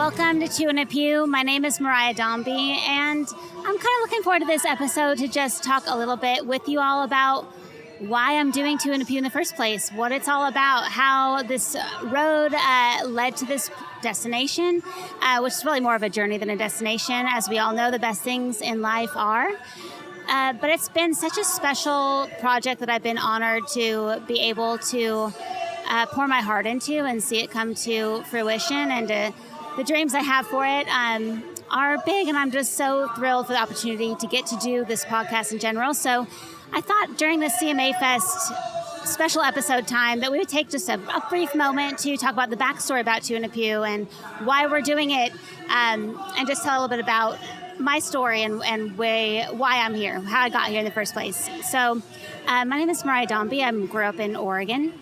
Welcome to Two In A Pew. My name is Moriah Domby, and I'm kind of looking forward to this episode to just talk a little bit with you all about why I'm doing Two In A Pew in the first place, what it's all about, how this road led to this destination, which is really more of a journey than a destination. As we all know, the best things in life are. But it's been such a special project that I've been honored to be able to pour my heart into and see it come to fruition. And the dreams I have for it are big, and I'm just so thrilled for the opportunity to get to do this podcast in general. So I thought during the CMA Fest special episode time that we would take just a brief moment to talk about the backstory about Two In A Pew and why we're doing it, and just tell a little bit about my story and why I'm here, how I got here in the first place. So my name is Moriah Domby. I grew up in Oregon,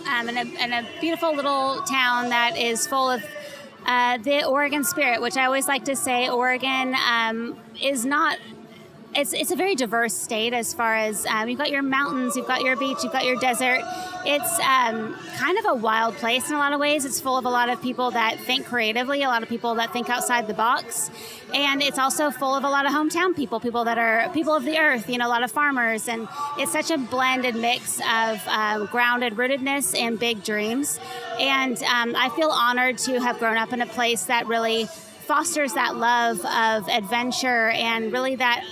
in a beautiful little town that is full of the Oregon spirit, which I always like to say Oregon is not, it's a very diverse state as far as you've got your mountains, you've got your beach, you've got your desert. It's kind of a wild place in a lot of ways. It's full of a lot of people that think creatively, a lot of people that think outside the box. And it's also full of a lot of hometown people that are people of the earth, a lot of farmers. And it's such a blended mix of grounded rootedness and big dreams. And I feel honored to have grown up in a place that really fosters that love of adventure and really that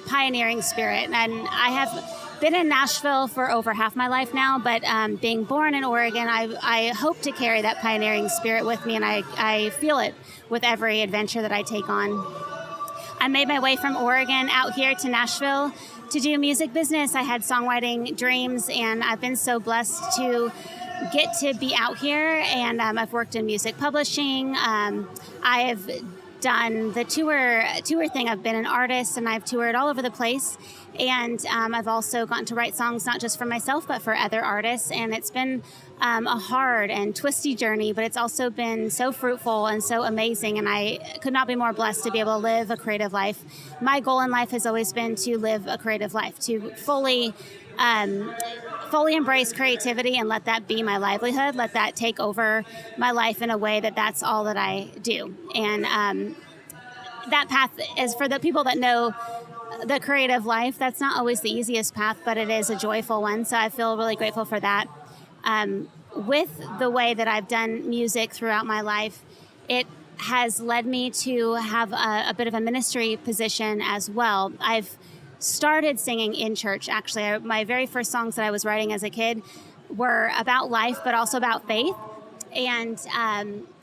pioneering spirit. And I have been in Nashville for over half my life now, but being born in Oregon, I hope to carry that pioneering spirit with me, and I feel it with every adventure that I take on. I made my way from Oregon out here to Nashville to do music business. I had songwriting dreams, and I've been so blessed to get to be out here, and I've worked in music publishing. I have done the tour thing. I've been an artist, and I've toured all over the place. And I've also gotten to write songs not just for myself, but for other artists. And it's been a hard and twisty journey, but it's also been so fruitful and so amazing. And I could not be more blessed to be able to live a creative life. My goal in life has always been to live a creative life, to fully embrace creativity and let that be my livelihood, let that take over my life in a way that's all that I do. And that path is for the people that know the creative life. That's not always the easiest path, but it is a joyful one. So I feel really grateful for that. With the way that I've done music throughout my life, it has led me to have a bit of a ministry position as well. I've started singing in church, actually. My very first songs that I was writing as a kid were about life, but also about faith. And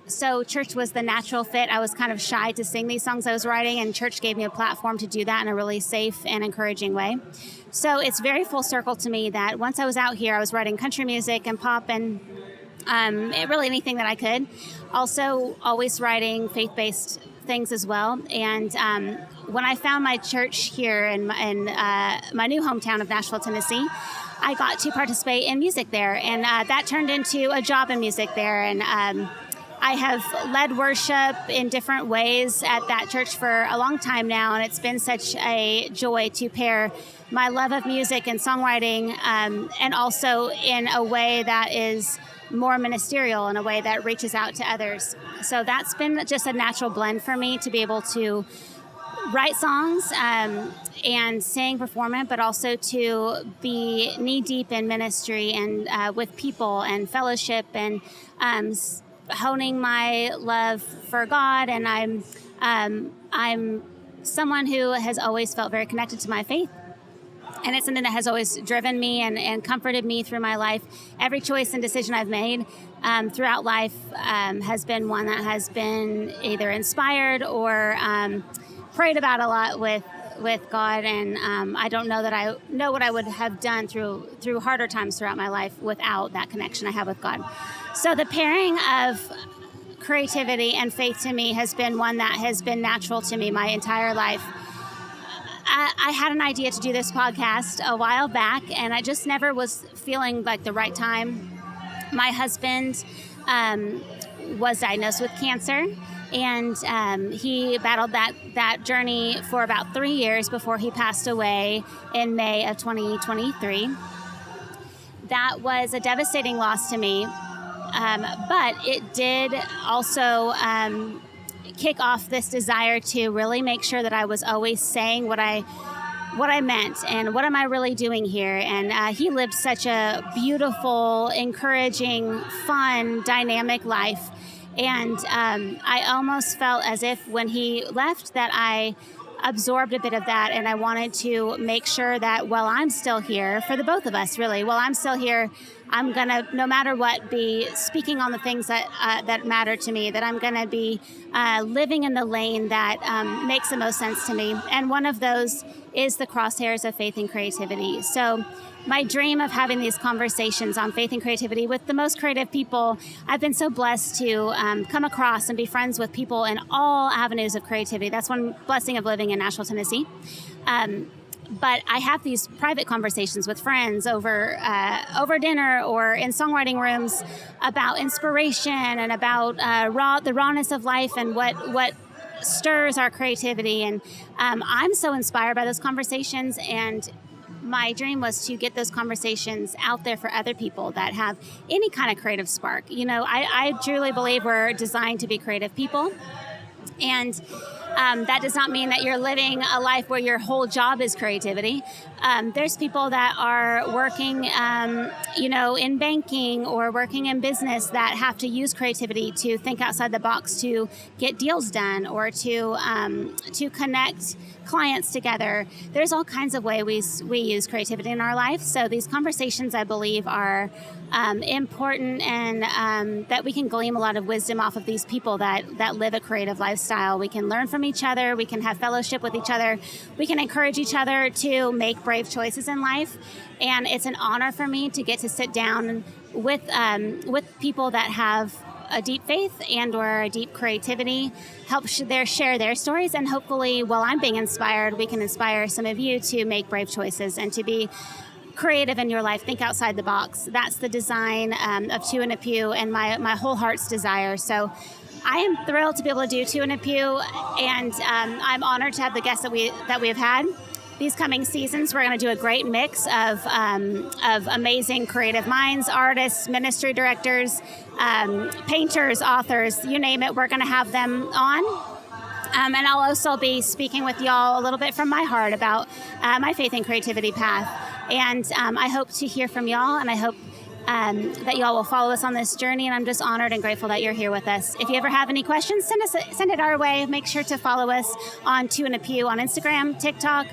so church was the natural fit. I was kind of shy to sing these songs I was writing, and church gave me a platform to do that in a really safe and encouraging way. So it's very full circle to me that once I was out here, I was writing country music and pop and really anything that I could. Also always writing faith-based things as well. And when I found my church here in my new hometown of Nashville, Tennessee, I got to participate in music there. And that turned into a job in music there. And I have led worship in different ways at that church for a long time now, and it's been such a joy to pair my love of music and songwriting, and also in a way that is more ministerial, in a way that reaches out to others. So that's been just a natural blend for me to be able to write songs and sing, perform it, but also to be knee-deep in ministry and with people and fellowship and honing my love for God. And I'm someone who has always felt very connected to my faith. And it's something that has always driven me and comforted me through my life. Every choice and decision I've made throughout life has been one that has been either inspired or prayed about a lot with God. And I don't know that I know what I would have done through harder times throughout my life without that connection I have with God. So the pairing of creativity and faith to me has been one that has been natural to me my entire life. I had an idea to do this podcast a while back, and I just never was feeling like the right time. My husband was diagnosed with cancer, and he battled that journey for about 3 years before he passed away in May of 2023. That was a devastating loss to me. But it did also kick off this desire to really make sure that I was always saying what I meant and what am I really doing here. And he lived such a beautiful, encouraging, fun, dynamic life. And I almost felt as if when he left that I absorbed a bit of that, and I wanted to make sure that while I'm still here, for the both of us really, while I'm still here, I'm gonna, no matter what, be speaking on the things that matter to me, that I'm gonna be living in the lane that makes the most sense to me. And one of those is the crosshairs of faith and creativity. So my dream of having these conversations on faith and creativity with the most creative people, I've been so blessed to come across and be friends with people in all avenues of creativity. That's one blessing of living in Nashville, Tennessee. But I have these private conversations with friends over dinner or in songwriting rooms about inspiration and about the rawness of life and what stirs our creativity. And I'm so inspired by those conversations, and my dream was to get those conversations out there for other people that have any kind of creative spark. You know, I truly believe we're designed to be creative people. And that does not mean that you're living a life where your whole job is creativity. There's people that are working, in banking or working in business that have to use creativity to think outside the box to get deals done or to connect clients together. There's all kinds of ways we use creativity in our life. So these conversations, I believe, are important, and that we can glean a lot of wisdom off of these people that live a creative lifestyle. We can learn from each other. We can have fellowship with each other. We can encourage each other to make brave choices in life. And it's an honor for me to get to sit down with people that have a deep faith and or a deep creativity, share their stories, and hopefully while I'm being inspired, we can inspire some of you to make brave choices and to be creative in your life. Think outside the box. That's the design of Two In A Pew and my whole heart's desire. So I am thrilled to be able to do Two In A Pew, and I'm honored to have the guests that we have had. These coming seasons, we're going to do a great mix of amazing creative minds, artists, ministry directors, painters, authors, you name it. We're going to have them on. And I'll also be speaking with y'all a little bit from my heart about my faith and creativity path. And I hope to hear from y'all, and I hope that y'all will follow us on this journey. And I'm just honored and grateful that you're here with us. If you ever have any questions, send it our way. Make sure to follow us on Two In A Pew on Instagram, TikTok.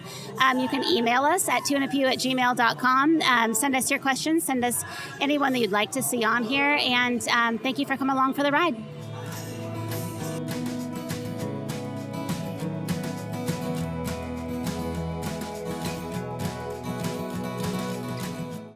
You can email us at twoinapew@gmail.com. Send us your questions. Send us anyone that you'd like to see on here. And thank you for coming along for the ride.